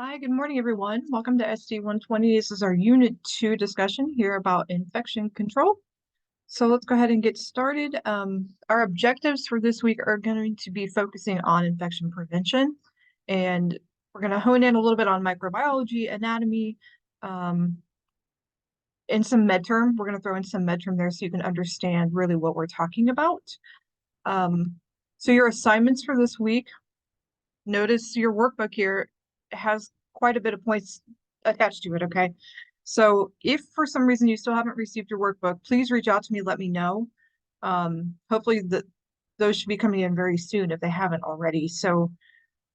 Hi, good morning, everyone. Welcome to SD 120. This is our Unit 2 discussion here about infection control. So let's go ahead and get started. Our objectives for this week are going to be focusing on infection prevention, and we're going to hone in a little bit on microbiology, anatomy, and some med term. We're going to throw in some med term there so you can understand really what we're talking about. So your assignments for this week, notice your workbook here has quite a bit of points attached to it, okay? So if for some reason you still haven't received your workbook, please reach out to me, let me know. Hopefully those should be coming in very soon if they haven't already. So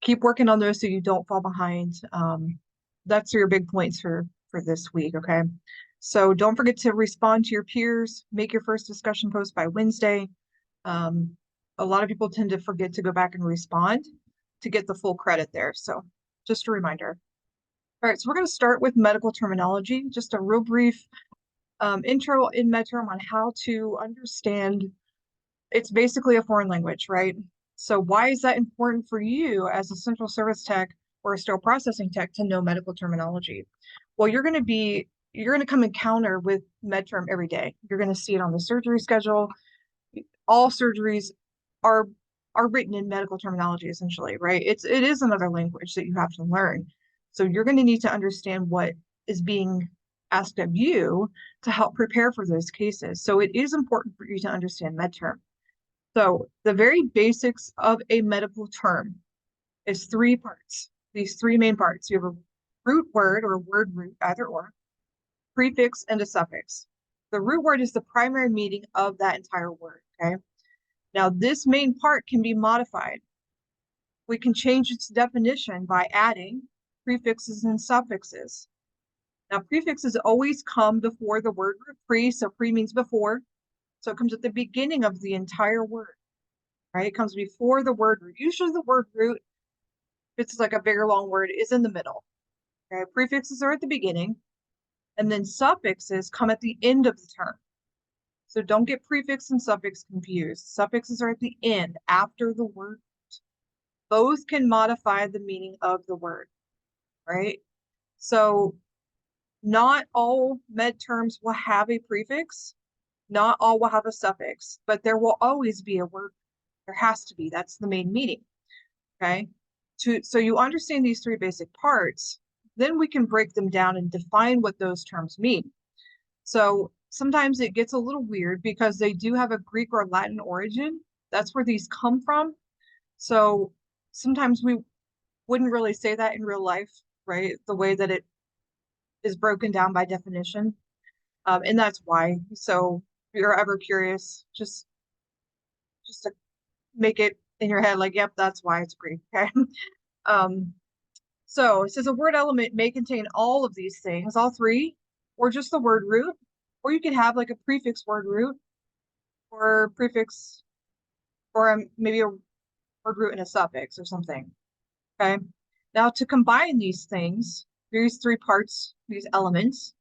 keep working on those so you don't fall behind. That's your big points for this week, okay? So don't forget to respond to your peers, make your first discussion post by Wednesday. A lot of people tend to forget to go back and respond to get the full credit there. So just a reminder. All right, so we're going to start with medical terminology, just a real brief intro in MedTerm on how to understand. It's basically a foreign language, right? So why is that important for you as a central service tech or a sterile processing tech to know medical terminology? Well, you're going to come encounter with MedTerm every day. You're going to see it on the surgery schedule. All surgeries are written in medical terminology, essentially, right? It is another language that you have to learn. So you're going to need to understand what is being asked of you to help prepare for those cases. So it is important for you to understand med term. So the very basics of a medical term is three parts. These three main parts. You have a root word or word root, either or, prefix, and a suffix. The root word is the primary meaning of that entire word, okay? Now, this main part can be modified. We can change its definition by adding prefixes and suffixes. Now, prefixes always come before the word root. Pre, so pre means before. So it comes at the beginning of the entire word, right? It comes before the word root. Usually the word root, if it's like a bigger long word, is in the middle. Okay, prefixes are at the beginning, and then suffixes come at the end of the term. So don't get prefix and suffix confused. Suffixes are at the end, after the word. Both can modify the meaning of the word, right? So not all med terms will have a prefix, not all will have a suffix, but there will always be a word. There has to be. That's the main meaning, okay? So you understand these three basic parts, then we can break them down and define what those terms mean. So sometimes it gets a little weird because they do have a Greek or Latin origin. That's where these come from. So sometimes we wouldn't really say that in real life, right? The way that it is broken down by definition. And that's why. So if you're ever curious, just to make it in your head like, yep, that's why it's Greek. Okay. So it says a word element may contain all of these things, all three, or just the word root, or you could have like a prefix word root, or prefix, or maybe a word root and a suffix or something. Okay. Now to combine these things, these three parts, these elements,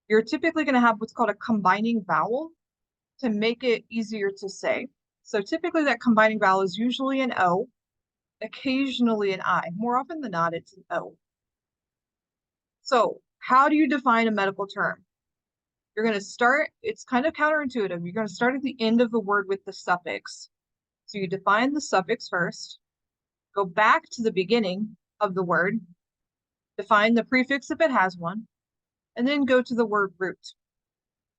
you're typically going to have what's called a combining vowel to make it easier to say. So typically that combining vowel is usually an O, occasionally an I. More often than not, it's an O. So how do you define a medical term? You're going to start, it's kind of counterintuitive. You're going to start at the end of the word with the suffix. So you define the suffix first, go back to the beginning of the word, define the prefix if it has one, and then go to the word root.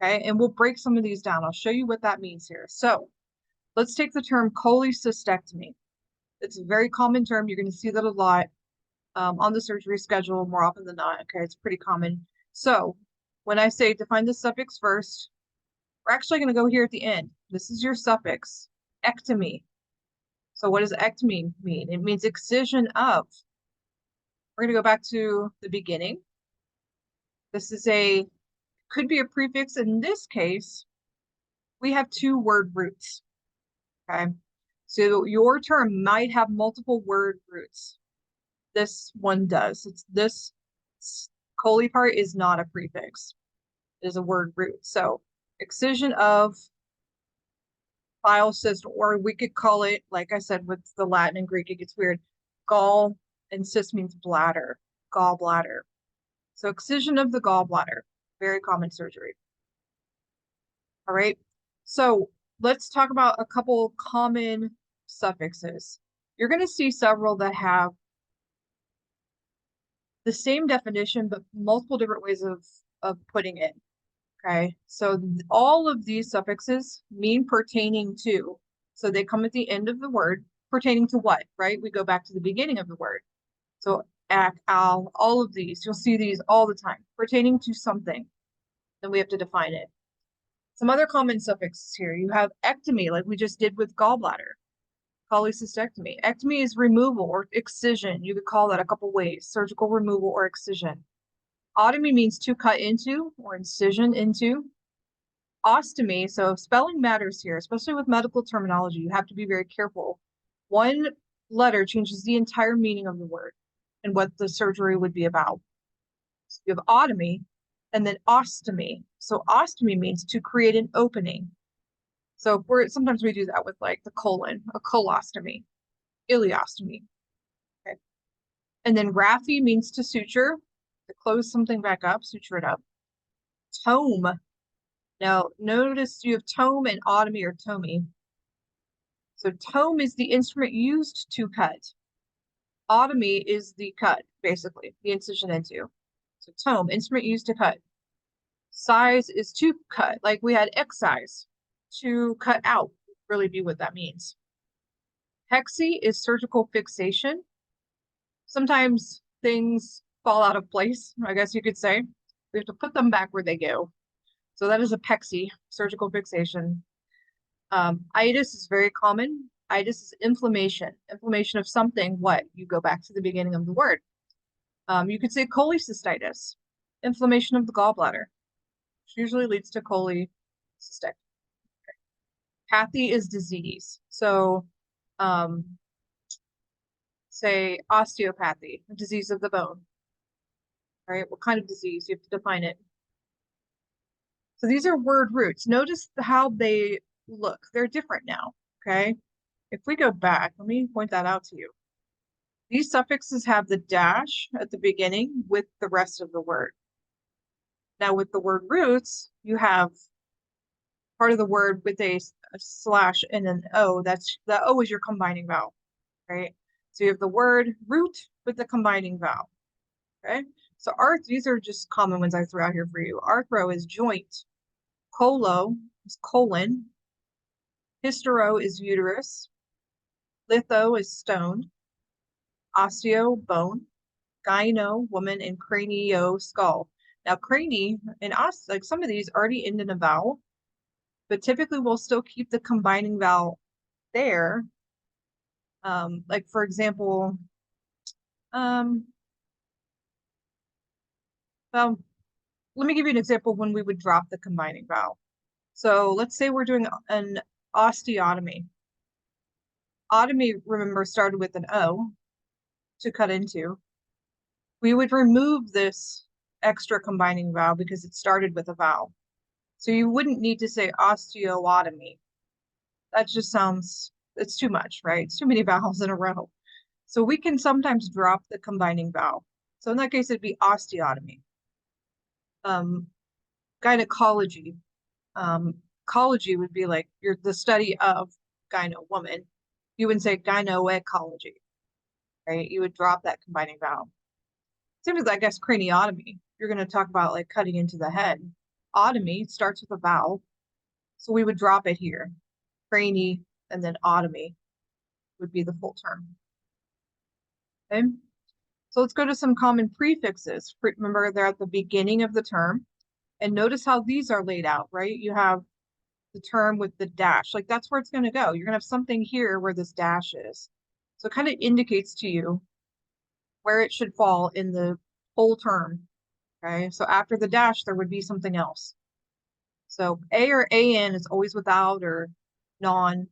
Okay, and we'll break some of these down. I'll show you what that means here. So let's take the term cholecystectomy. It's a very common term. You're going to see that a lot on the surgery schedule more often than not. Okay, it's pretty common. So when I say define the suffix first, we're actually going to go here at the end. This is your suffix, ectomy. So what does ectomy mean? It means excision of. We're going to go back to the beginning. This is could be a prefix. In this case, we have two word roots. Okay, so your term might have multiple word roots. This one does. It's this chole part is not a prefix. It is a word root. So excision of bile cyst, or we could call it, like I said, with the Latin and Greek, it gets weird. Gall and cyst means bladder. gallbladder. So excision of the gallbladder, very common surgery. All right. So let's talk about a couple common suffixes. You're going to see several that have the same definition, but multiple different ways of putting it. Okay. So all of these suffixes mean pertaining to. So they come at the end of the word, pertaining to what, right? We go back to the beginning of the word. So ac, al, all of these, you'll see these all the time, pertaining to something. Then we have to define it. Some other common suffixes here. You have ectomy, like we just did with gallbladder, cholecystectomy. Ectomy is removal or excision. You could call that a couple ways, surgical removal or excision. Otomy means to cut into or incision into. Ostomy, so spelling matters here, especially with medical terminology. You have to be very careful. One letter changes the entire meaning of the word and what the surgery would be about. So you have otomy and then ostomy. So ostomy means to create an opening. So sometimes we do that with like the colon, a colostomy, ileostomy. Okay. And then raphe means to suture, to close something back up, suture it up. Tome. Now notice you have tome and otomy or tomy. So tome is the instrument used to cut. Otomy is the cut, basically, the incision into. So tome, instrument used to cut. Size is to cut, like we had excise, to cut out, really be what that means. Hexy is surgical fixation. Sometimes things fall out of place, I guess you could say. We have to put them back where they go. So that is a pexy, surgical fixation. Itis is very common. Itis is inflammation. Inflammation of something, what? You go back to the beginning of the word. You could say cholecystitis, inflammation of the gallbladder, which usually leads to cholecystectomy. Pathy is disease. So, say osteopathy, disease of the bone. Right? What kind of disease? You have to define it. So these are word roots. Notice how they look. They're different now. Okay. If we go back, let me point that out to you. These suffixes have the dash at the beginning with the rest of the word. Now with the word roots, you have part of the word with a slash and an O. The O is your combining vowel, right? So you have the word root with the combining vowel, okay? So these are just common ones I threw out here for you. Arthro is joint. Colo is colon. Hystero is uterus. Litho is stone. Osteo, bone. Gyno, woman, and cranio, skull. Now, crani and like some of these already end in a vowel, but typically we'll still keep the combining vowel there. Like for example, well, let me give you an example when we would drop the combining vowel. So let's say we're doing an osteotomy. Otomy, remember, started with an O to cut into. We would remove this extra combining vowel because it started with a vowel. So you wouldn't need to say osteotomy. That just sounds, it's too much, right? It's too many vowels in a row. So we can sometimes drop the combining vowel. So in that case, it'd be osteotomy. Gynecology. Ecology would be like the study of gyno, woman. You wouldn't say gynoecology, right? You would drop that combining vowel. Same as, I guess, craniotomy. You're going to talk about like cutting into the head. Otomy starts with a vowel, so we would drop it here. Crani and then otomy would be the full term. Okay, so let's go to some common prefixes. Remember, they're at the beginning of the term. And notice how these are laid out, right? You have the term with the dash, like that's where it's going to go. You're going to have something here where this dash is. So it kind of indicates to you where it should fall in the whole term. Okay, so after the dash, there would be something else. So A or AN is always without or non,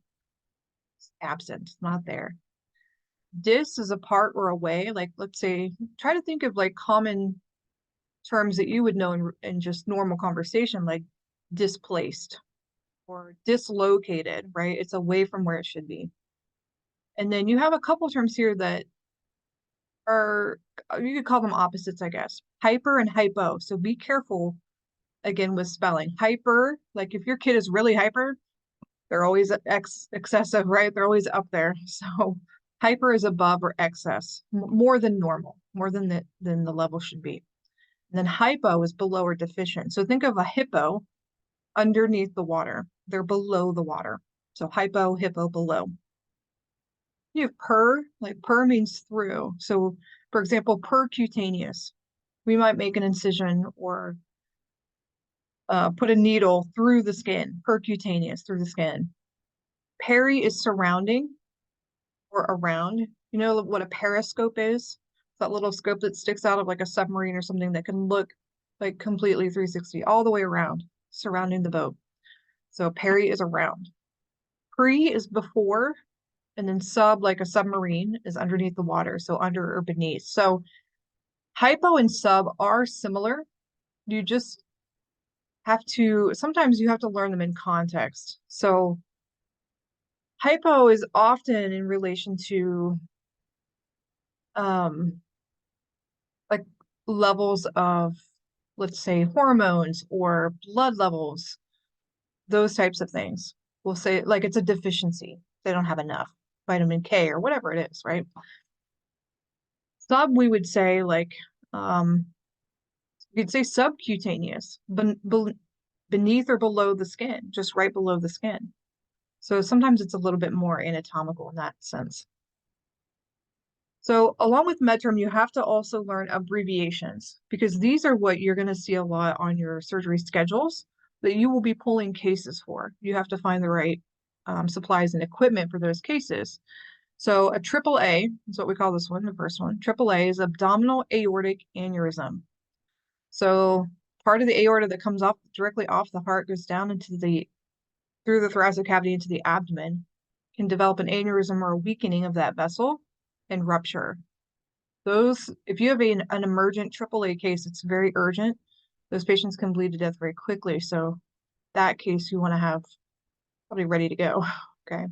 absent, not there. Dis is a part or away. Like, let's say, try to think of like common terms that you would know in just normal conversation, like displaced or dislocated, right? It's away from where it should be. And then you have a couple terms here that are you could call them opposites, I guess. Hyper and hypo. So be careful again with spelling. Hyper, like if your kid is really hyper, they're always excessive, right? They're always up there. So hyper is above or excess, more than normal, more than the level should be. And then hypo is below or deficient. So think of a hippo underneath the water. They're below the water. So hypo, hippo, below. You have per, like per means through. So for example, percutaneous. We might make an incision or put a needle through the skin, percutaneous, through the skin. Peri is surrounding or around. You know what a periscope is? That little scope that sticks out of like a submarine or something that can look like completely 360 all the way around, surrounding the boat. So peri is around. Pre is before, and then sub, like a submarine, is underneath the water, so under or beneath. So hypo and sub are similar. You just have to, sometimes you have to learn them in context. So hypo is often in relation to um like levels of, let's say, hormones or blood levels, those types of things. We'll say like it's a deficiency. They don't have enough vitamin K or whatever it is, right? Sub, we would say like you'd say subcutaneous, beneath or below the skin, just right below the skin. So sometimes it's a little bit more anatomical in that sense. So along with medterm, you have to also learn abbreviations because these are what you're going to see a lot on your surgery schedules that you will be pulling cases for. You have to find the right supplies and equipment for those cases. So a triple A is what we call this one, the first one. Triple A is abdominal aortic aneurysm. So part of the aorta that comes off directly off the heart goes down into through the thoracic cavity into the abdomen, can develop an aneurysm or a weakening of that vessel and rupture. Those, if you have an emergent AAA case, it's very urgent. Those patients can bleed to death very quickly. So that case you want to have probably ready to go. Okay.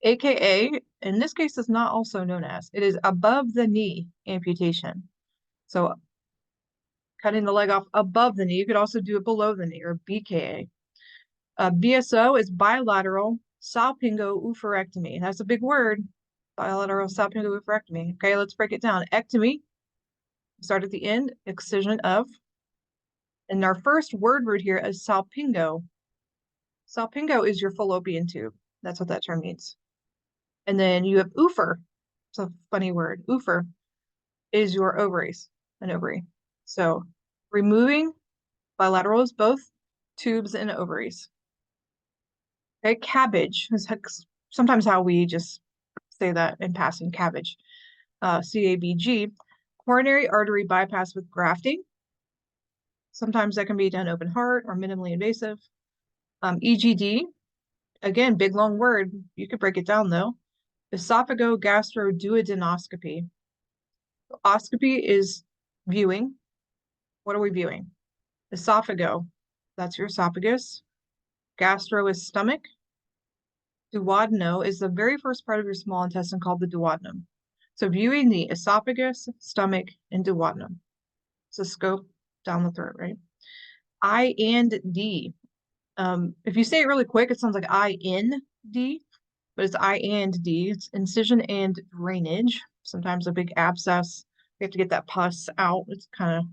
AKA, in this case, is not also known as, it is above the knee amputation. So cutting the leg off above the knee. You could also do it below the knee, or BKA. BSO is bilateral salpingo-oophorectomy. That's a big word, bilateral salpingo-oophorectomy. Okay, let's break it down. Ectomy, start at the end, excision of. And our first word root here is salpingo. Salpingo is your fallopian tube. That's what that term means. And then you have oofer. It's a funny word. Oofer is your ovaries, an ovary. So removing bilateral is both tubes and ovaries. Okay, cabbage is sometimes how we just say that in passing, cabbage. CABG, coronary artery bypass with grafting. Sometimes that can be done open heart or minimally invasive. EGD, again, big long word. You could break it down though. Esophagogastroduodenoscopy. Oscopy is viewing. What are we viewing? Esophago, that's your esophagus. Gastro is stomach. Duodeno is the very first part of your small intestine called the duodenum. So viewing the esophagus, stomach, and duodenum. It's a scope down the throat, right? I and D. If you say it really quick, it sounds like I-N-D, but it's I and D. It's incision and drainage. Sometimes a big abscess. We have to get that pus out. It's kind of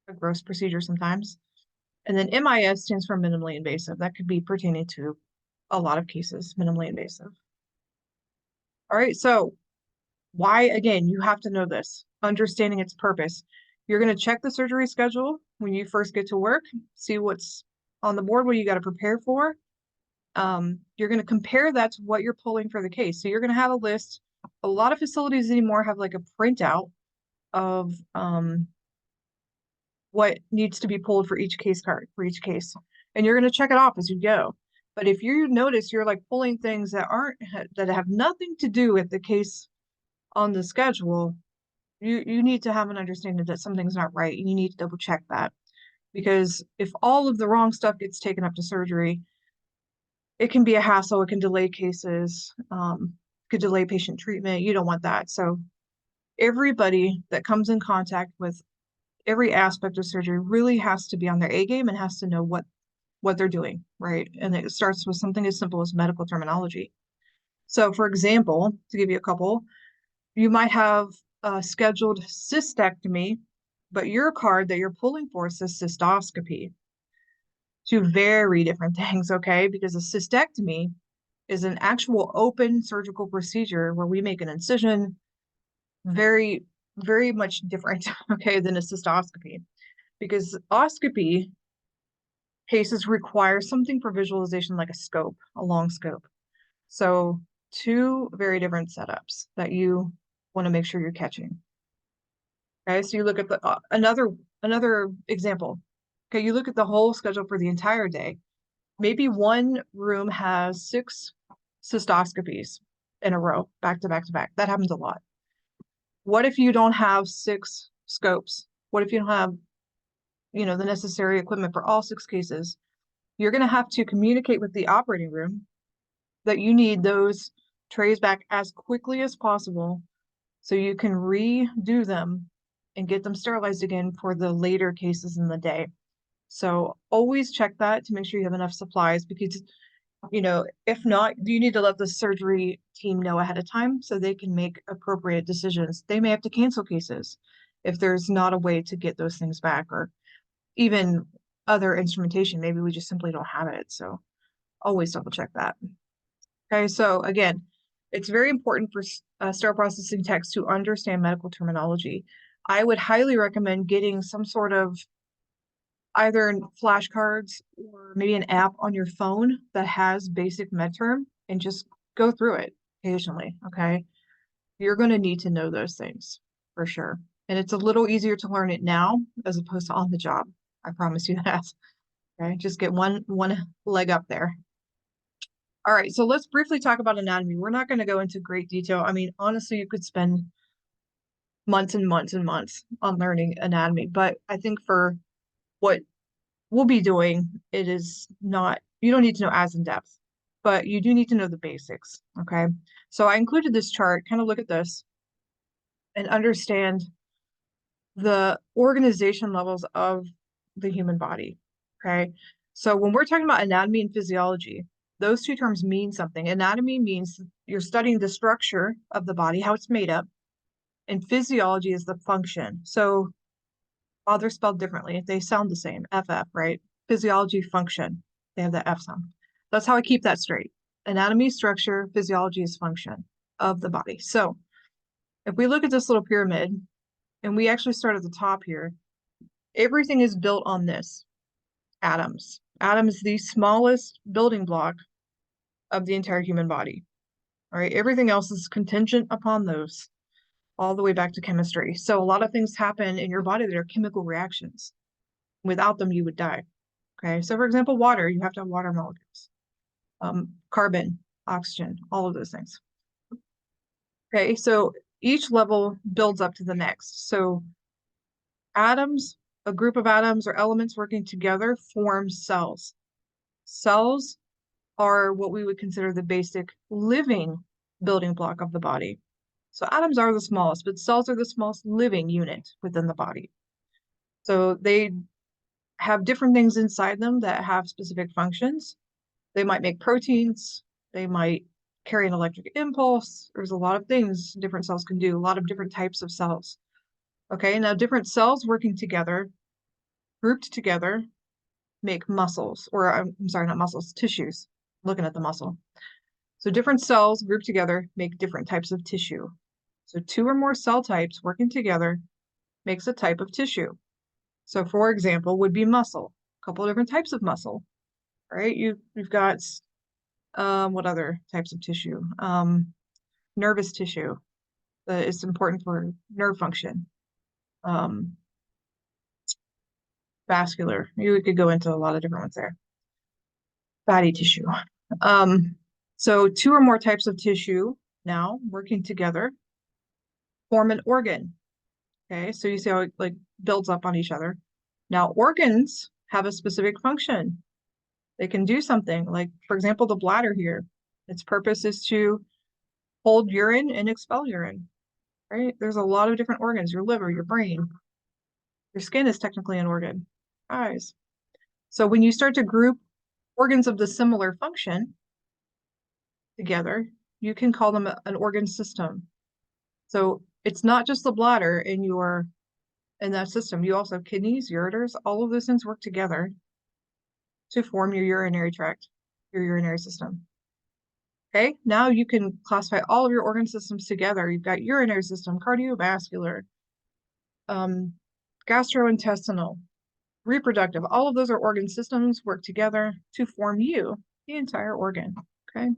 a gross procedure sometimes. And then MIS stands for minimally invasive. That could be pertaining to a lot of cases, minimally invasive. All right, so why, again, you have to know this, understanding its purpose. You're going to check the surgery schedule when you first get to work, see what's on the board, what you got to prepare for. You're going to compare that to what you're pulling for the case. So you're going to have a list. A lot of facilities anymore have like a printout of what needs to be pulled for each case card, for each case. And you're going to check it off as you go. But if you notice you're like pulling things that have nothing to do with the case on the schedule, you need to have an understanding that something's not right. You need to double check that. Because if all of the wrong stuff gets taken up to surgery, it can be a hassle. It can delay cases, could delay patient treatment. You don't want that. So everybody that comes in contact with every aspect of surgery really has to be on their A game and has to know what they're doing, right? And it starts with something as simple as medical terminology. So, for example, to give you a couple, you might have a scheduled cystectomy, but your card that you're pulling for says cystoscopy. Two very different things, okay? Because a cystectomy is an actual open surgical procedure where we make an incision, very, very much different, okay, than a cystoscopy. Because oscopy cases require something for visualization like a scope, a long scope. So two very different setups that you want to make sure you're catching. Okay, so you look at the another example. Okay, you look at the whole schedule for the entire day. Maybe one room has 6 cystoscopies in a row, back to back to back. That happens a lot. What if you don't have 6 scopes? What if you don't have, the necessary equipment for all 6 cases? You're going to have to communicate with the operating room that you need those trays back as quickly as possible so you can redo them and get them sterilized again for the later cases in the day. So always check that to make sure you have enough supplies because, if not, you need to let the surgery team know ahead of time so they can make appropriate decisions. They may have to cancel cases if there's not a way to get those things back, or even other instrumentation. Maybe we just simply don't have it. So always double check that. Okay, so again, it's very important for sterile processing techs to understand medical terminology. I would highly recommend getting some sort of either flashcards or maybe an app on your phone that has basic med term and just go through it occasionally, okay? You're going to need to know those things for sure. And it's a little easier to learn it now as opposed to on the job. I promise you that. Okay, just get one leg up there. All right, so let's briefly talk about anatomy. We're not going to go into great detail. I mean, honestly, you could spend months and months and months on learning anatomy, but I think for what we'll be doing, it is not, you don't need to know as in depth, but you do need to know the basics, okay? So I included this chart, kind of look at this and understand the organization levels of the human body, okay? So when we're talking about anatomy and physiology, those two terms mean something. Anatomy means you're studying the structure of the body, how it's made up, and physiology is the function. So while they're spelled differently, they sound the same, FF, right? Physiology, function, they have the F sound. That's how I keep that straight. Anatomy, structure, physiology is function of the body. So if we look at this little pyramid, and we actually start at the top here, everything is built on this, atoms. Atom is the smallest building block of the entire human body. All right, everything else is contingent upon those, all the way back to chemistry. So a lot of things happen in your body that are chemical reactions. Without them, you would die. Okay, so for example, water, you have to have water molecules. Carbon, oxygen, all of those things. Okay, so each level builds up to the next. So atoms, a group of atoms or elements working together forms cells. Cells are what we would consider the basic living building block of the body. So atoms are the smallest, but cells are the smallest living unit within the body. So they have different things inside them that have specific functions. They might make proteins, they might carry an electric impulse. There's a lot of things different cells can do, a lot of different types of cells. Okay, now different cells working together, grouped together, make muscles, or I'm sorry, not muscles, tissues. Looking at the muscle. So different cells grouped together make different types of tissue. So 2 or more cell types working together makes a type of tissue. So for example, would be muscle, a couple of different types of muscle, right? You've got, what other types of tissue? Nervous tissue that is important for nerve function. Vascular, you could go into a lot of different ones there. Fatty tissue. So 2 or more types of tissue now working together form an organ. Okay, so you see how it like builds up on each other. Now organs have a specific function. They can do something like, for example, the bladder here. Its purpose is to hold urine and expel urine. right? There's a lot of different organs, your liver, your brain, your skin is technically an organ, eyes. So when you start to group organs of the similar function together, you can call them an organ system. So it's not just the bladder in that system. You also have kidneys, ureters, all of those things work together to form your urinary tract, your urinary system. Okay, now you can classify all of your organ systems together. You've got urinary system, cardiovascular, gastrointestinal, reproductive. All of those are organ systems work together to form you, the entire organ. Okay,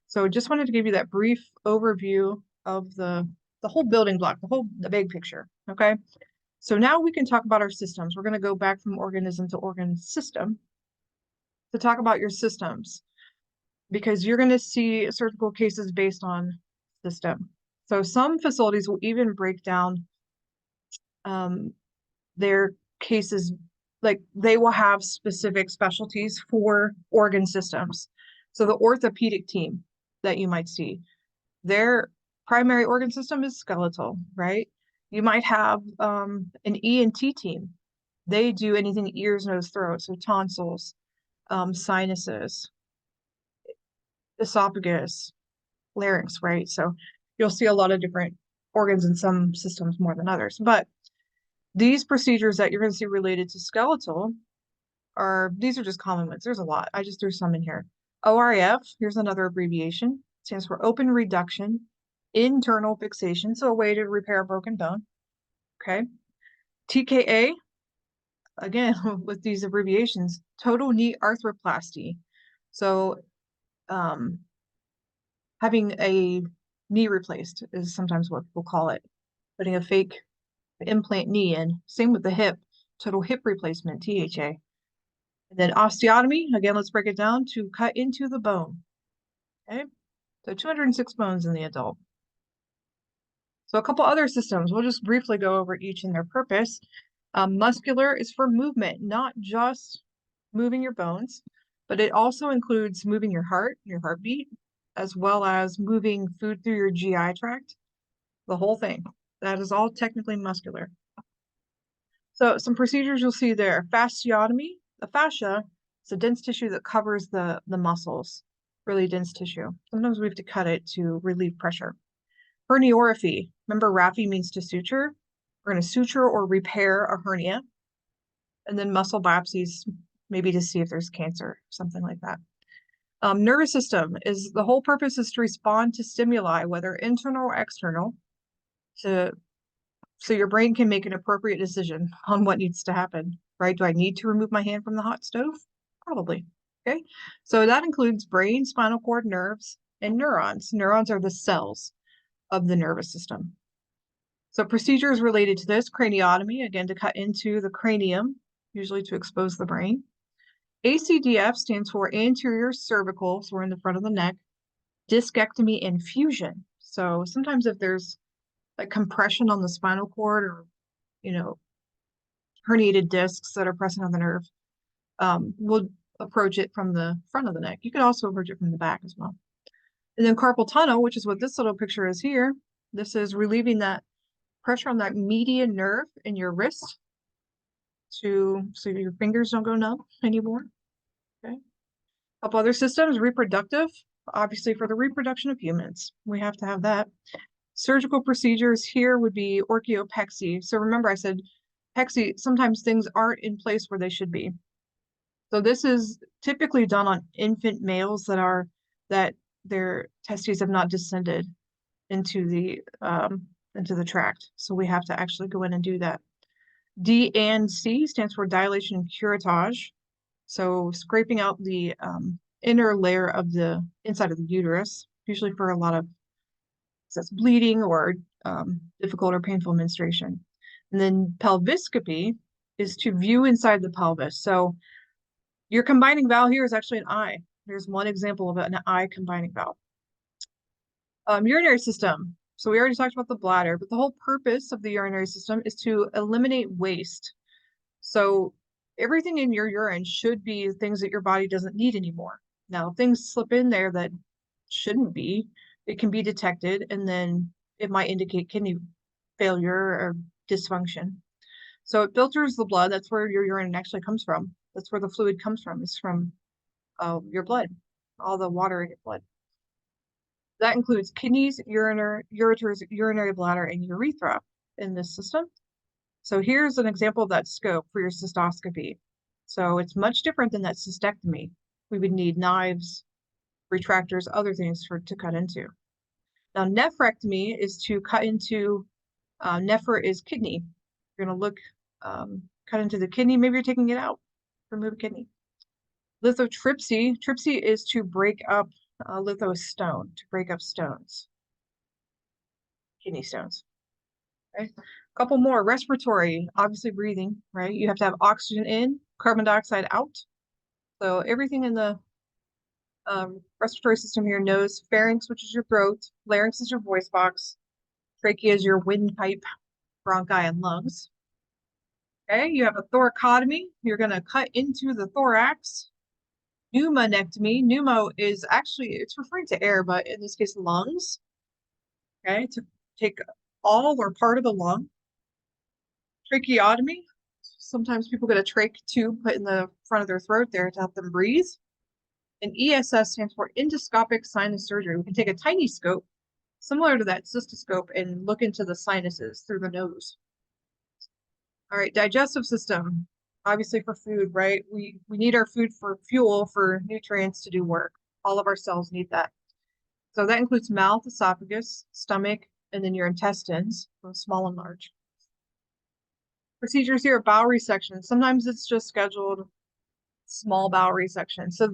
so just wanted to give you that brief overview of the whole building block, the big picture. Okay, so now we can talk about our systems. We're going to go back from organism to organ system to talk about your systems, because you're going to see surgical cases based on system. So some facilities will even break down their cases, like they will have specific specialties for organ systems. So the orthopedic team that you might see, their primary organ system is skeletal, right? You might have an ENT team. They do anything ears, nose, throat, so tonsils, sinuses, esophagus, larynx, right? So you'll see a lot of different organs in some systems more than others. But these procedures that you're going to see related to skeletal these are just common ones. There's a lot. I just threw some in here. ORF, here's another abbreviation, stands for open reduction, internal fixation, so a way to repair a broken bone. Okay. TKA, again, with these abbreviations, total knee arthroplasty. So having a knee replaced is sometimes what people call it. Putting a fake implant knee in. Same with the hip, total hip replacement, THA. And then osteotomy, again, let's break it down to cut into the bone. Okay, so 206 bones in the adult. So a couple other systems, we'll just briefly go over each and their purpose. Muscular is for movement, not just moving your bones, but it also includes moving your heart, your heartbeat, as well as moving food through your GI tract, the whole thing. That is all technically muscular. So some procedures you'll see there, fasciotomy. The fascia is a dense tissue that covers the muscles, really dense tissue. Sometimes we have to cut it to relieve pressure. Herniorrhaphy. Remember, raphy means to suture. We're going to suture or repair a hernia. And then muscle biopsies, maybe to see if there's cancer, something like that. Nervous system is the whole purpose is to respond to stimuli, whether internal or external, so your brain can make an appropriate decision on what needs to happen, right? Do I need to remove my hand from the hot stove? Probably. Okay. So that includes brain, spinal cord, nerves, and neurons. Neurons are the cells of the nervous system. So procedures related to this, craniotomy, again, to cut into the cranium, usually to expose the brain. ACDF stands for anterior cervical, so we're in the front of the neck, discectomy and fusion. So sometimes if there's like compression on the spinal cord or, herniated discs that are pressing on the nerve, we'll approach it from the front of the neck. You can also approach it from the back as well. And then carpal tunnel, which is what this little picture is here. This is relieving that pressure on that median nerve in your wrist so your fingers don't go numb anymore. Okay. A couple other systems, reproductive, obviously for the reproduction of humans. We have to have that. Surgical procedures here would be orchiopexy. So remember I said pexy, sometimes things aren't in place where they should be. So this is typically done on infant males that their testes have not descended into the tract. So we have to actually go in and do that. D and C stands for dilation and curettage. So scraping out the inner layer of the inside of the uterus, usually for a lot of that's bleeding or difficult or painful menstruation. And then pelviscopy is to view inside the pelvis. So your combining valve here is actually an eye. There's one example of an eye combining valve. Urinary system. So we already talked about the bladder, but the whole purpose of the urinary system is to eliminate waste. So everything in your urine should be things that your body doesn't need anymore. Now, if things slip in there that shouldn't be, it can be detected, and then it might indicate kidney failure or dysfunction. So it filters the blood. That's where your urine actually comes from. That's where the fluid comes from. It's from your blood, all the water in your blood. That includes kidneys, ureters, urinary bladder, and urethra in this system. So here's an example of that scope for your cystoscopy. So it's much different than that cystectomy. We would need knives, retractors, other things to cut into. Now, nephrectomy is to cut into, nephr is kidney. You're going to look, cut into the kidney. Maybe you're taking it out, remove a kidney. Lithotripsy is to break up, litho is stone, to break up stones, kidney stones. Okay. A couple more. Respiratory, obviously breathing, right? You have to have oxygen in, carbon dioxide out. So everything in the respiratory system here: nose, pharynx, which is your throat, larynx is your voice box, trachea is your windpipe, bronchi, and lungs. Okay, you have a thoracotomy. You're going to cut into the thorax. Pneumonectomy. Pneumo is actually, it's referring to air, but in this case, lungs. Okay, to take all or part of the lung. Tracheotomy. Sometimes people get a trach tube put in the front of their throat there to help them breathe. And ESS stands for endoscopic sinus surgery. We can take a tiny scope, similar to that cystoscope, and look into the sinuses through the nose. All right, digestive system, obviously for food, right? We need our food for fuel, for nutrients to do work. All of our cells need that. So that includes mouth, esophagus, stomach, and then your intestines, both small and large. Procedures here are bowel resection. Sometimes it's just scheduled small bowel resection. So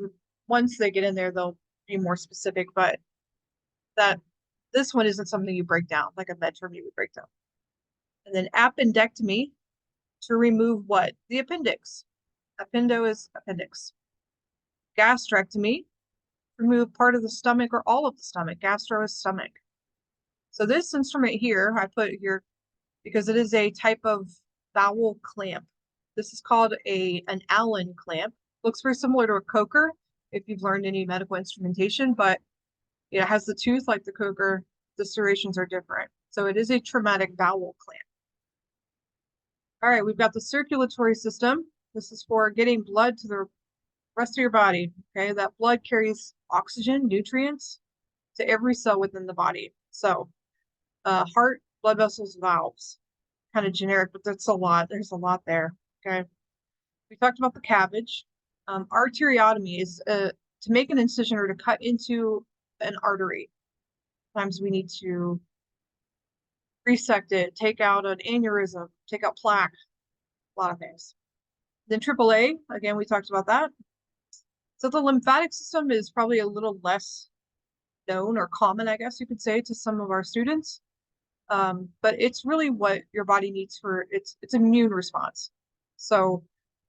once they get in there, they'll be more specific, but this one isn't something you break down, like a med-term you would break down. And then appendectomy, to remove what? The appendix. Appendo is appendix. Gastrectomy, remove part of the stomach or all of the stomach. Gastro is stomach. So this instrument here, I put here because it is a type of bowel clamp. This is called an Allen clamp. Looks very similar to a coker if you've learned any medical instrumentation, but it has the tooth like the coker. The serrations are different. So it is a traumatic bowel clamp. All right, we've got the circulatory system. This is for getting blood to the rest of your body. Okay, that blood carries oxygen, nutrients to every cell within the body. So heart, blood vessels, valves, kind of generic, but that's a lot. There's a lot there. Okay, we talked about the cabbage. Arteriotomy is to make an incision or to cut into an artery. Sometimes we need to resect it, take out an aneurysm, take out plaque, a lot of things. Then AAA, again, we talked about that. So the lymphatic system is probably a little less known or common, I guess you could say, to some of our students. But it's really what your body needs for its immune response. So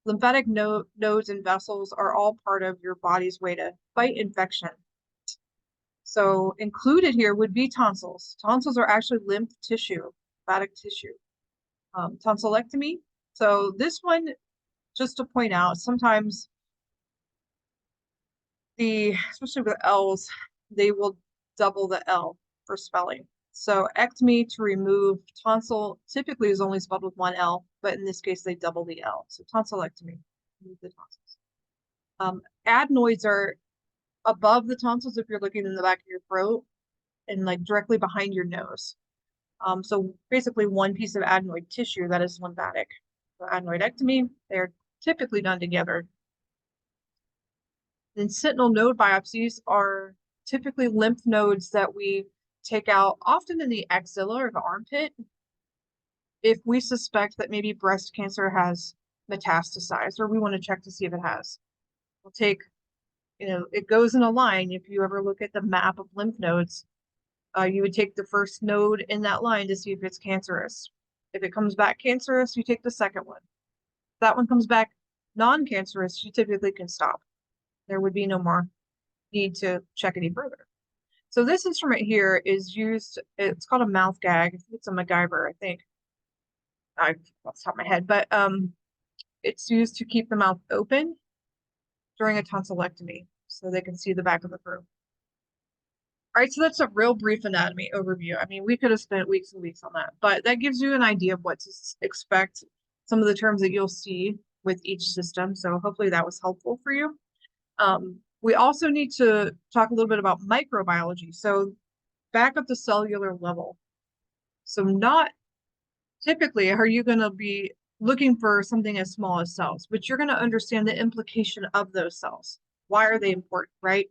lymphatic nodes and vessels are all part of your body's way to fight infection. So included here would be tonsils. Tonsils are actually lymph tissue, lymphatic tissue. Tonsillectomy. So this one, just to point out, sometimes especially with L's, they will double the L for spelling. So ectomy, to remove tonsil, typically is only spelled with one L, but in this case they double the L. So tonsillectomy, remove the tonsils. Adenoids are above the tonsils if you're looking in the back of your throat and like directly behind your nose. So basically one piece of adenoid tissue that is lymphatic. So adenoidectomy, they're typically done together. Then sentinel node biopsies are typically lymph nodes that we take out often in the axilla or the armpit if we suspect that maybe breast cancer has metastasized or we want to check to see if it has. We'll take, it goes in a line. If you ever look at the map of lymph nodes, you would take the first node in that line to see if it's cancerous. If it comes back cancerous, you take the second one. If that one comes back non-cancerous, you typically can stop. There would be no more need to check any further. So this instrument here is used, it's called a mouth gag. It's a MacGyver, I think. Off the top of my head, but it's used to keep the mouth open during a tonsillectomy so they can see the back of the throat. All right, so that's a real brief anatomy overview. I mean, we could have spent weeks and weeks on that, but that gives you an idea of what to expect, some of the terms that you'll see with each system. So hopefully that was helpful for you. We also need to talk a little bit about microbiology. So back at the cellular level. So not typically are you going to be looking for something as small as cells, but you're going to understand the implication of those cells. Why are they important, right?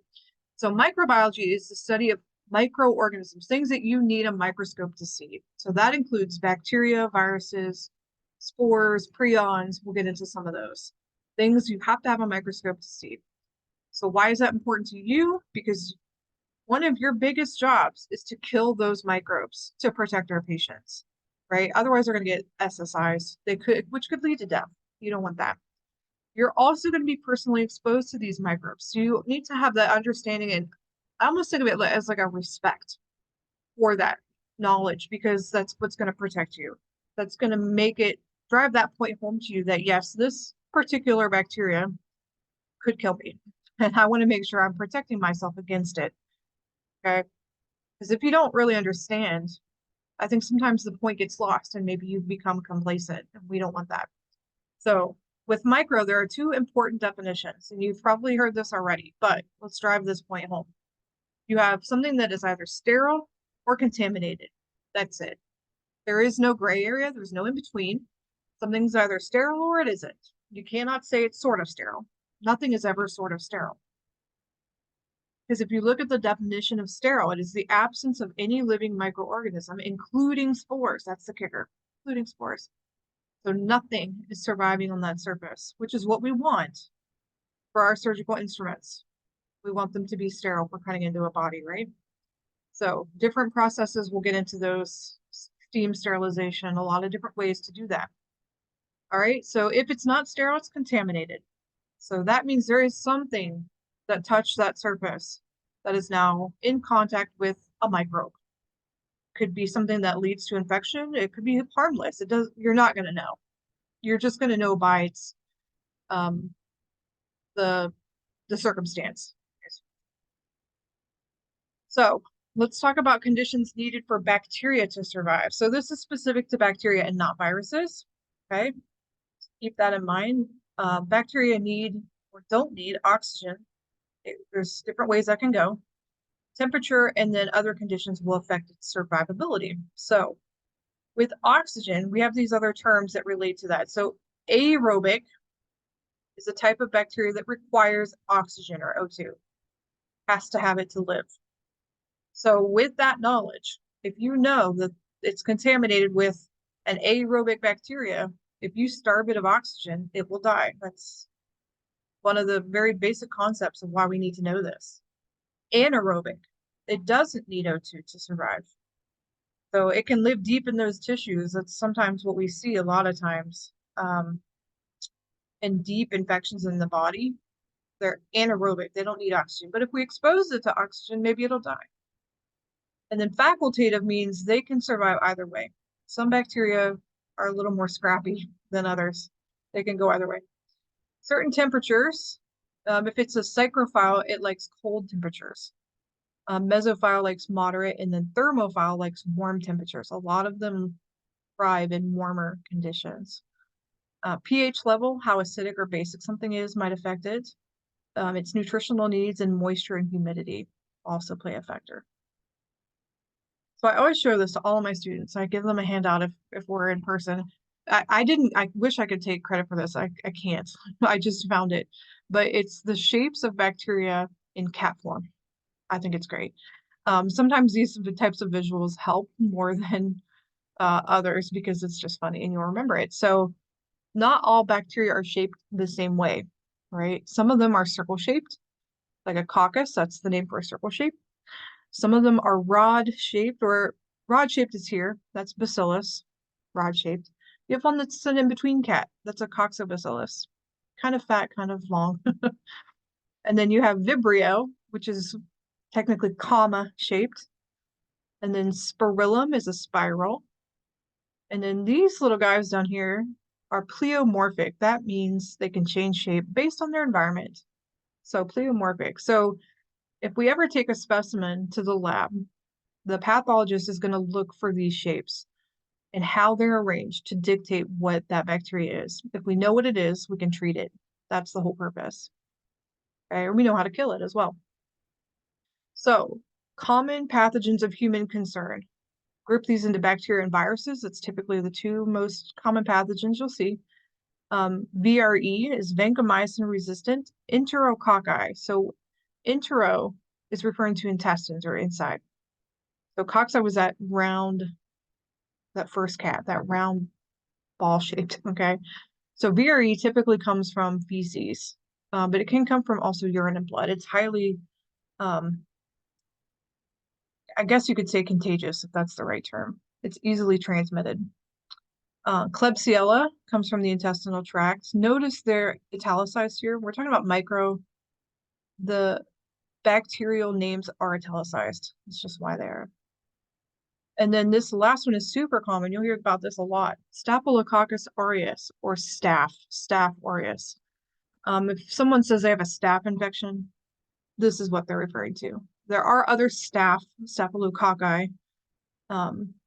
So microbiology is the study of microorganisms, things that you need a microscope to see. So that includes bacteria, viruses, spores, prions. We'll get into some of those things you have to have a microscope to see. So why is that important to you? Because one of your biggest jobs is to kill those microbes to protect our patients, right? Otherwise, they're going to get SSIs, which could lead to death. You don't want that. You're also going to be personally exposed to these microbes. So you need to have that understanding, and I almost think of it as like a respect for that knowledge, because that's what's going to protect you. That's going to drive that point home to you that yes, this particular bacteria could kill me. And I want to make sure I'm protecting myself against it. Okay. Because if you don't really understand, I think sometimes the point gets lost and maybe you become complacent, and we don't want that. So with micro, there are two important definitions, and you've probably heard this already, but let's drive this point home. You have something that is either sterile or contaminated. That's it. There is no gray area. There's no in between. Something's either sterile or it isn't. You cannot say it's sort of sterile. Nothing is ever sort of sterile. Because if you look at the definition of sterile, it is the absence of any living microorganism, including spores. That's the kicker, including spores. So nothing is surviving on that surface, which is what we want for our surgical instruments. We want them to be sterile for cutting into a body, right? So different processes, we'll get into those, steam sterilization, a lot of different ways to do that. All right, so if it's not sterile, it's contaminated. So that means there is something that touched that surface that is now in contact with a microbe. Could be something that leads to infection. It could be harmless. You're not going to know. You're just going to know by its the circumstance. So let's talk about conditions needed for bacteria to survive. So this is specific to bacteria and not viruses. Okay, keep that in mind. Bacteria need or don't need oxygen. There's different ways that can go. Temperature and then other conditions will affect its survivability. So with oxygen, we have these other terms that relate to that. So aerobic is a type of bacteria that requires oxygen or O2, has to have it to live. So with that knowledge, if you know that it's contaminated with an aerobic bacteria, if you starve it of oxygen, it will die. That's one of the very basic concepts of why we need to know this. Anaerobic, it doesn't need O2 to survive. So it can live deep in those tissues. That's sometimes what we see a lot of times. In deep infections in the body, they're anaerobic. They don't need oxygen. But if we expose it to oxygen, maybe it'll die. And then facultative means they can survive either way. Some bacteria are a little more scrappy than others. They can go either way. Certain temperatures, if it's a psychrophile, it likes cold temperatures. Mesophile likes moderate, and then thermophile likes warm temperatures. A lot of them thrive in warmer conditions. pH level, how acidic or basic something is, might affect it. Its nutritional needs and moisture and humidity also play a factor. So I always show this to all of my students. I give them a handout if we're in person. I wish I could take credit for this. I can't. I just found it. But it's the shapes of bacteria in cat form. I think it's great. Sometimes these types of visuals help more than others because it's just funny and you'll remember it. So not all bacteria are shaped the same way, right? Some of them are circle shaped, like a coccus. That's the name for a circle shape. Some of them are rod shaped, or rod shaped is here. That's bacillus, rod shaped. You have one that's an in-between cat. That's a coccobacillus, kind of fat, kind of long. And then you have vibrio, which is technically comma shaped. And then spirillum is a spiral. And then these little guys down here are pleomorphic. That means they can change shape based on their environment. So pleomorphic. So If we ever take a specimen to the lab, the pathologist is going to look for these shapes and how they're arranged to dictate what that bacteria is. If we know what it is, we can treat it. That's the whole purpose. Okay? Or we know how to kill it as well. So, common pathogens of human concern. Group these into bacteria and viruses. It's typically the two most common pathogens you'll see. VRE is vancomycin-resistant enterococci. So, entero is referring to intestines or inside. So, cocci was that round, that first cat, that round ball shaped, okay? So VRE typically comes from feces, but it can come from also urine and blood. It's highly, um, I guess you could say contagious, if that's the right term. It's easily transmitted. Klebsiella comes from the intestinal tract. Notice they're italicized here. We're talking about micro. The bacterial names are italicized. It's just why they are. And then this last one is super common. You'll hear about this a lot. Staphylococcus aureus or Staph aureus. If someone says they have a staph infection, this is what they're referring to. There are other staphylococci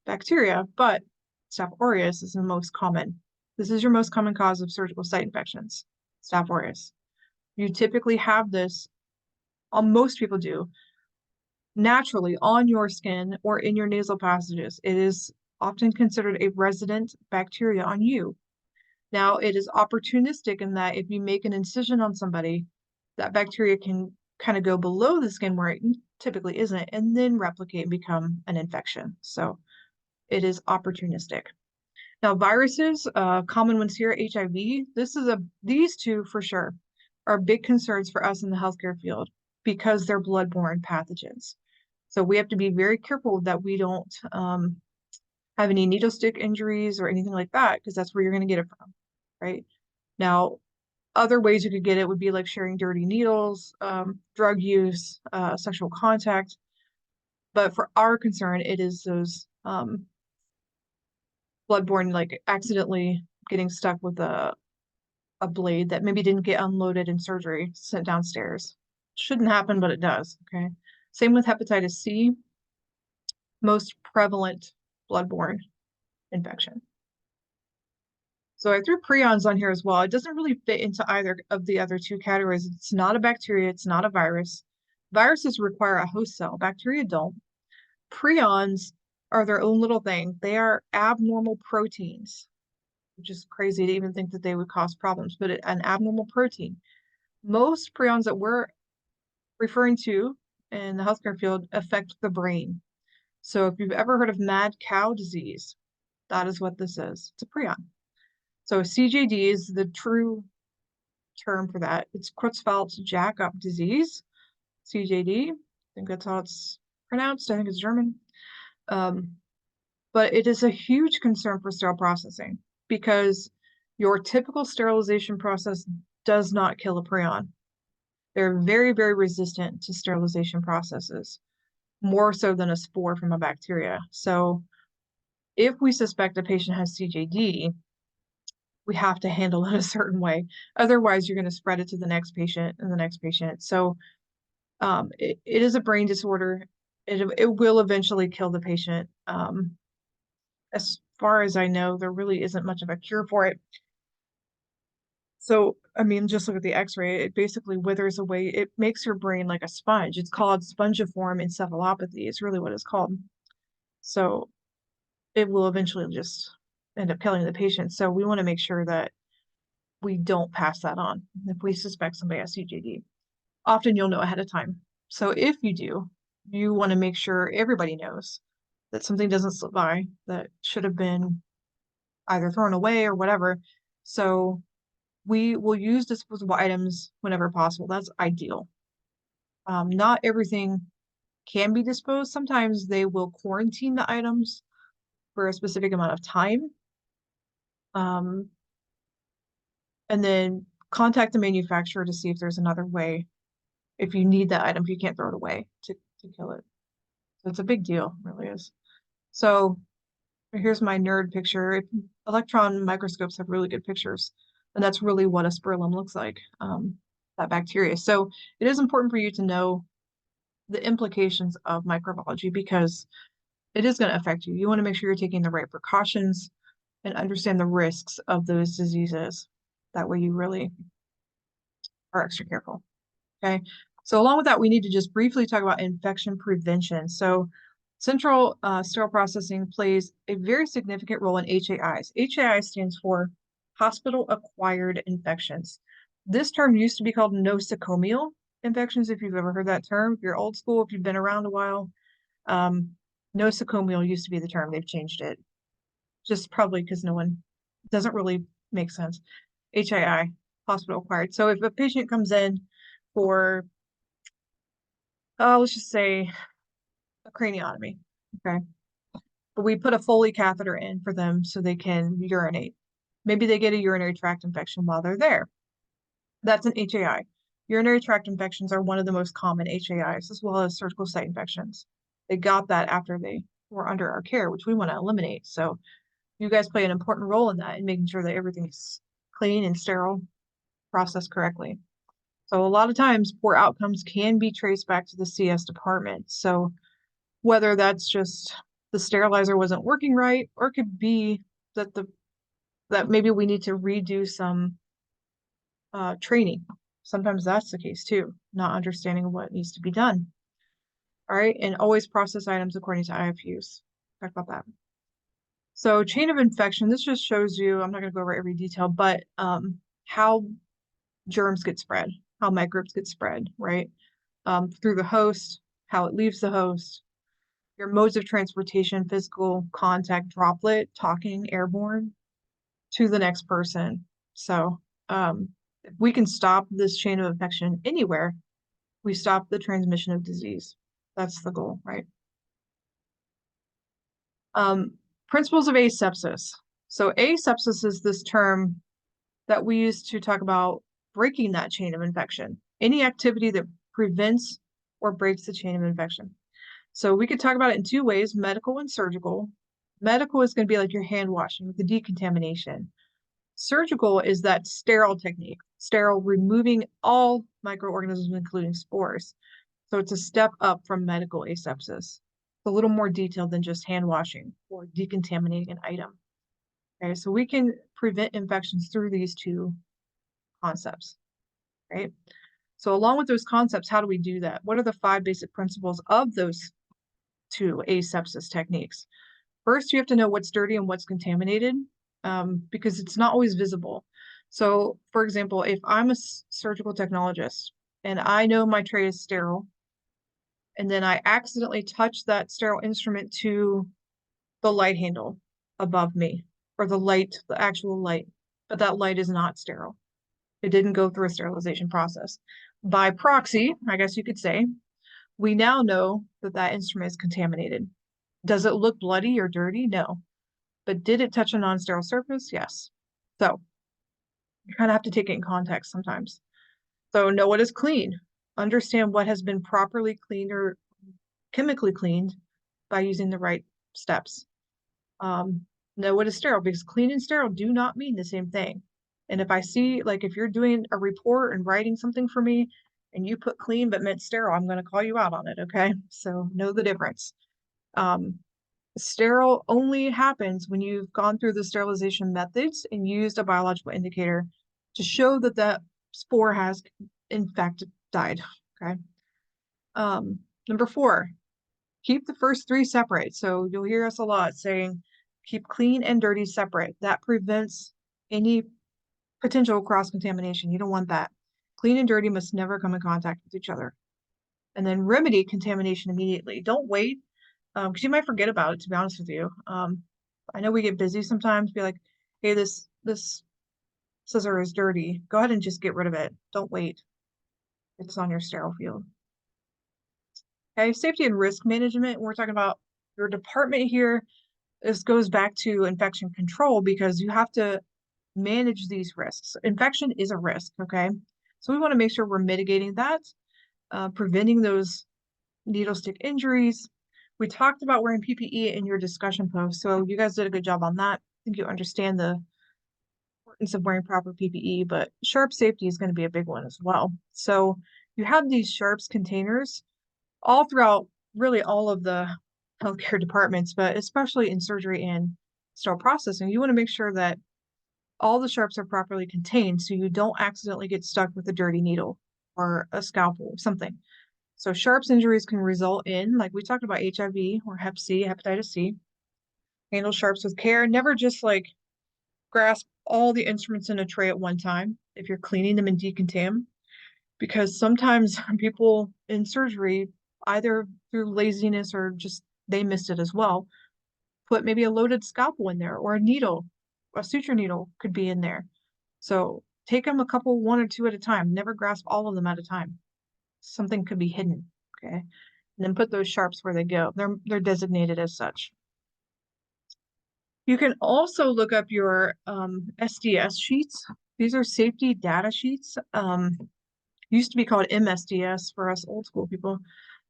bacteria, but Staph aureus is the most common. This is your most common cause of surgical site infections, Staph aureus. You typically have this, most people do, naturally on your skin or in your nasal passages. It is often considered a resident bacteria on you. Now, it is opportunistic in that if you make an incision on somebody, that bacteria can kind of go below the skin where it typically isn't, and then replicate and become an infection. So it is opportunistic. Now, viruses, common ones here, HIV, these two for sure are big concerns for us in the healthcare field because they're bloodborne pathogens. So we have to be very careful that we don't have any needle stick injuries or anything like that, because that's where you're going to get it from, right? Now, other ways you could get it would be like sharing dirty needles, drug use, sexual contact. But for our concern, it is those bloodborne, like accidentally getting stuck with a blade that maybe didn't get unloaded in surgery, sent downstairs. Shouldn't happen, but it does, okay? Same with hepatitis C, most prevalent bloodborne infection. So I threw prions on here as well. It doesn't really fit into either of the other two categories. It's not a bacteria, it's not a virus. Viruses require a host cell, bacteria don't. Prions are their own little thing. They are abnormal proteins, which is crazy to even think that they would cause problems, but an abnormal protein. Most prions that we're referring to in the healthcare field affect the brain. So if you've ever heard of mad cow disease, that is what this is. It's a prion. So CJD is the true term for that. It's Creutzfeldt-Jakob disease, CJD. I think that's how it's pronounced. I think it's German. But it is a huge concern for sterile processing because your typical sterilization process does not kill a prion. They're very, very resistant to sterilization processes, more so than a spore from a bacteria. So if we suspect a patient has CJD, we have to handle it a certain way. Otherwise, you're going to spread it to the next patient and the next patient. So it is a brain disorder. It will eventually kill the patient. As far as I know, there really isn't much of a cure for it. So, I mean, just look at the x-ray. It basically withers away. It makes your brain like a sponge. It's called spongiform encephalopathy. It's really what it's called. So it will eventually just end up killing the patient. So we want to make sure that we don't pass that on if we suspect somebody has CJD. Often you'll know ahead of time. So if you do, you want to make sure everybody knows that something doesn't slip by that should have been either thrown away or whatever. So we will use disposable items whenever possible. That's ideal. Not everything can be disposed. Sometimes they will quarantine the items for a specific amount of time. And then contact the manufacturer to see if there's another way. If you need that item, if you can't throw it away to kill it. So it's a big deal, it really is. So here's my nerd picture. Electron microscopes have really good pictures, and that's really what a spirillum looks like, that bacteria. So it is important for you to know the implications of microbiology because it is going to affect you. You want to make sure you're taking the right precautions and understand the risks of those diseases. That way you really are extra careful. Okay. So along with that, we need to just briefly talk about infection prevention. So central sterile processing plays a very significant role in HAIs. HAI stands for hospital-acquired infections. This term used to be called nosocomial infections, if you've ever heard that term. If you're old school, if you've been around a while, nosocomial used to be the term. They've changed it. Just probably because no one doesn't really make sense. HAI, hospital acquired. So if a patient comes in for, let's just say a craniotomy, okay, but we put a Foley catheter in for them so they can urinate. Maybe they get a urinary tract infection while they're there. That's an HAI. Urinary tract infections are one of the most common HAIs, as well as surgical site infections. They got that after they were under our care, which we want to eliminate. So you guys play an important role in that, in making sure that everything's clean and sterile, processed correctly. So a lot of times poor outcomes can be traced back to the CS department. So whether that's just the sterilizer wasn't working right, or it could be that that maybe we need to redo some training. Sometimes that's the case too, not understanding what needs to be done. All right, and always process items according to IFUs. Talk about that. So chain of infection, this just shows you, I'm not going to go over every detail, but how germs get spread, how microbes get spread, right? Through the host, how it leaves the host, your modes of transportation, physical contact, droplet, talking, airborne, to the next person. So if we can stop this chain of infection anywhere, we stop the transmission of disease. That's the goal, right? Principles of asepsis. So asepsis is this term that we use to talk about breaking that chain of infection. Any activity that prevents or breaks the chain of infection. So we could talk about it in two ways, medical and surgical. Medical is going to be like your hand washing with the decontamination. Surgical is that sterile technique, sterile, removing all microorganisms, including spores. So it's a step up from medical asepsis. It's a little more detailed than just hand washing or decontaminating an item. Okay, so we can prevent infections through these two concepts, right? So along with those concepts, how do we do that? What are the 5 basic principles of those 2 asepsis techniques? First, you have to know what's dirty and what's contaminated, because it's not always visible. So for example, if I'm a surgical technologist and I know my tray is sterile, and then I accidentally touch that sterile instrument to the light handle above me, or the actual light, but that light is not sterile. It didn't go through a sterilization process. By proxy, I guess you could say, we now know that that instrument is contaminated. Does it look bloody or dirty? No. But did it touch a non-sterile surface? Yes. So you kind of have to take it in context sometimes. So know what is clean. Understand what has been properly cleaned or chemically cleaned by using the right steps. Know what is sterile, because clean and sterile do not mean the same thing. And if I see, like if you're doing a report and writing something for me and you put clean but meant sterile, I'm going to call you out on it, okay? So know the difference. Sterile only happens when you've gone through the sterilization methods and used a biological indicator to show that that spore has in fact died, okay? Number 4, keep the first 3 separate. So you'll hear us a lot saying, keep clean and dirty separate. That prevents any potential cross-contamination. You don't want that. Clean and dirty must never come in contact with each other. And then remedy contamination immediately. Don't wait, because you might forget about it, to be honest with you. I know we get busy sometimes, be like, hey, this scissor is dirty. Go ahead and just get rid of it. Don't wait. It's on your sterile field. Okay, safety and risk management. We're talking about your department here. This goes back to infection control, because you have to manage these risks. Infection is a risk, okay? So we want to make sure we're mitigating that, preventing those needle stick injuries. We talked about wearing PPE in your discussion post, so you guys did a good job on that. I think you understand the importance of wearing proper PPE, but sharp safety is going to be a big one as well. So you have these sharps containers. all throughout really all of the healthcare departments, but especially in surgery and sterile processing, you want to make sure that all the sharps are properly contained so you don't accidentally get stuck with a dirty needle or a scalpel or something. So sharps injuries can result in, like we talked about, HIV or Hep C, hepatitis C. Handle sharps with care. Never just like grasp all the instruments in a tray at one time if you're cleaning them and decontam, because sometimes people in surgery, either through laziness or just they missed it as well, put maybe a loaded scalpel in there or a needle, a suture needle could be in there. So take them a couple, one or two at a time. Never grasp all of them at a time. Something could be hidden, okay? And then put those sharps where they go. They're designated as such. You can also look up your SDS sheets. These are safety data sheets. Used to be called MSDS for us old school people.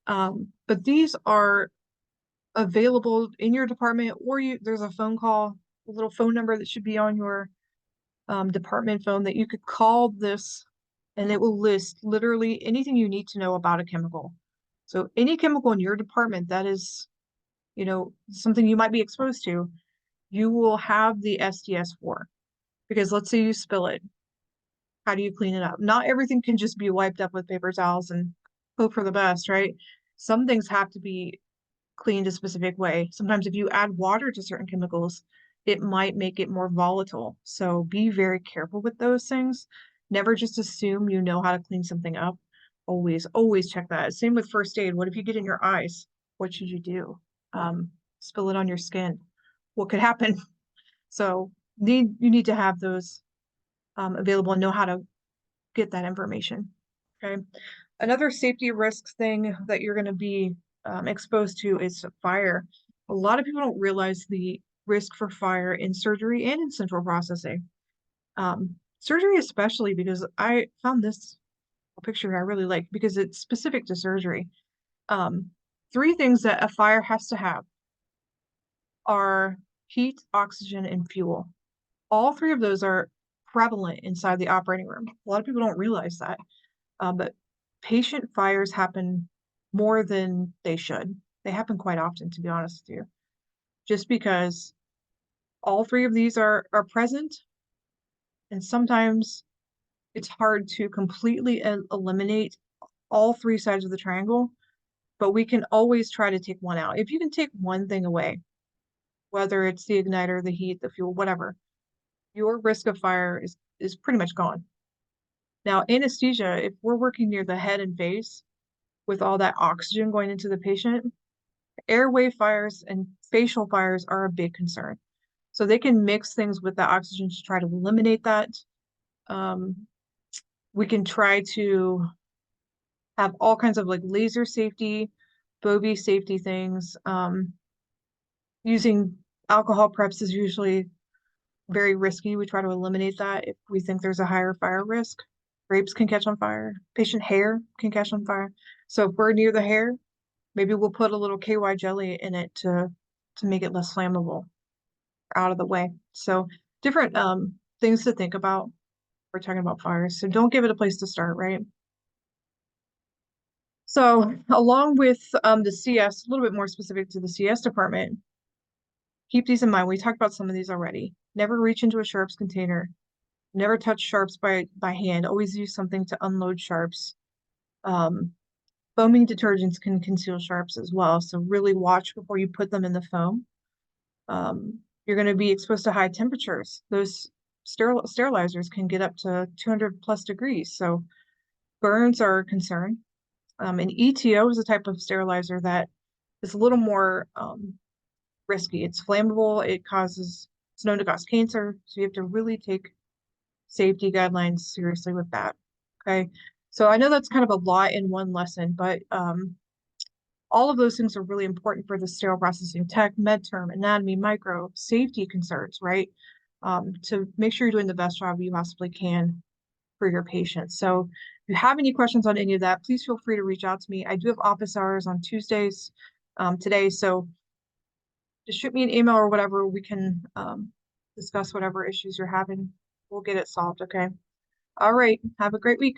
But these are available in your department, or there's a phone call, a little phone number that should be on your department phone that you could call this, and it will list literally anything you need to know about a chemical. So any chemical in your department that is, something you might be exposed to, you will have the SDS for. Because let's say you spill it, how do you clean it up? Not everything can just be wiped up with paper towels and hope for the best, right? Some things have to be cleaned a specific way. Sometimes if you add water to certain chemicals, it might make it more volatile. So be very careful with those things. Never just assume you know how to clean something up. Always, always check that. Same with first aid. What if you get in your eyes? What should you do? Spill it on your skin. What could happen? So you need to have those available and know how to get that information. Okay. Another safety risk thing that you're going to be exposed to is fire. A lot of people don't realize the risk for fire in surgery and in central processing. Surgery especially, because I found this picture I really like because it's specific to surgery. Three things that a fire has to have are heat, oxygen, and fuel. All three of those are prevalent inside the operating room. A lot of people don't realize that. But patient fires happen more than they should. They happen quite often, to be honest with you, just because all three of these are present, and sometimes it's hard to completely eliminate all three sides of the triangle, but we can always try to take one out. If you can take one thing away, whether it's the igniter, the heat, the fuel, whatever, your risk of fire is pretty much gone. Now, anesthesia, if we're working near the head and face with all that oxygen going into the patient, airway fires and facial fires are a big concern. So they can mix things with the oxygen to try to eliminate that. We can try to have all kinds of like laser safety, bovie safety things. Using alcohol preps is usually very risky. We try to eliminate that if we think there's a higher fire risk. Grapes can catch on fire. Patient hair can catch on fire. So if we're near the hair, maybe we'll put a little KY jelly in it to make it less flammable, out of the way. So different things to think about. We're talking about fires. So don't give it a place to start, right? So along with the CS, a little bit more specific to the CS department, keep these in mind. We talked about some of these already. Never reach into a sharps container. Never touch sharps by hand. Always use something to unload sharps. Foaming detergents can conceal sharps as well. So really watch before you put them in the foam. You're going to be exposed to high temperatures. Those sterilizers can get up to 200 plus degrees. So burns are a concern. And ETO is a type of sterilizer that is a little more risky. It's flammable. It's known to cause cancer. So you have to really take safety guidelines seriously with that. Okay. So I know that's kind of a lot in one lesson, but all of those things are really important for the sterile processing tech, med term, anatomy, micro, safety concerns, right? To make sure you're doing the best job you possibly can for your patients. So if you have any questions on any of that, please feel free to reach out to me. I do have office hours on Tuesdays today, so just shoot me an email or whatever. We can discuss whatever issues you're having. We'll get it solved, okay? All right. Have a great week.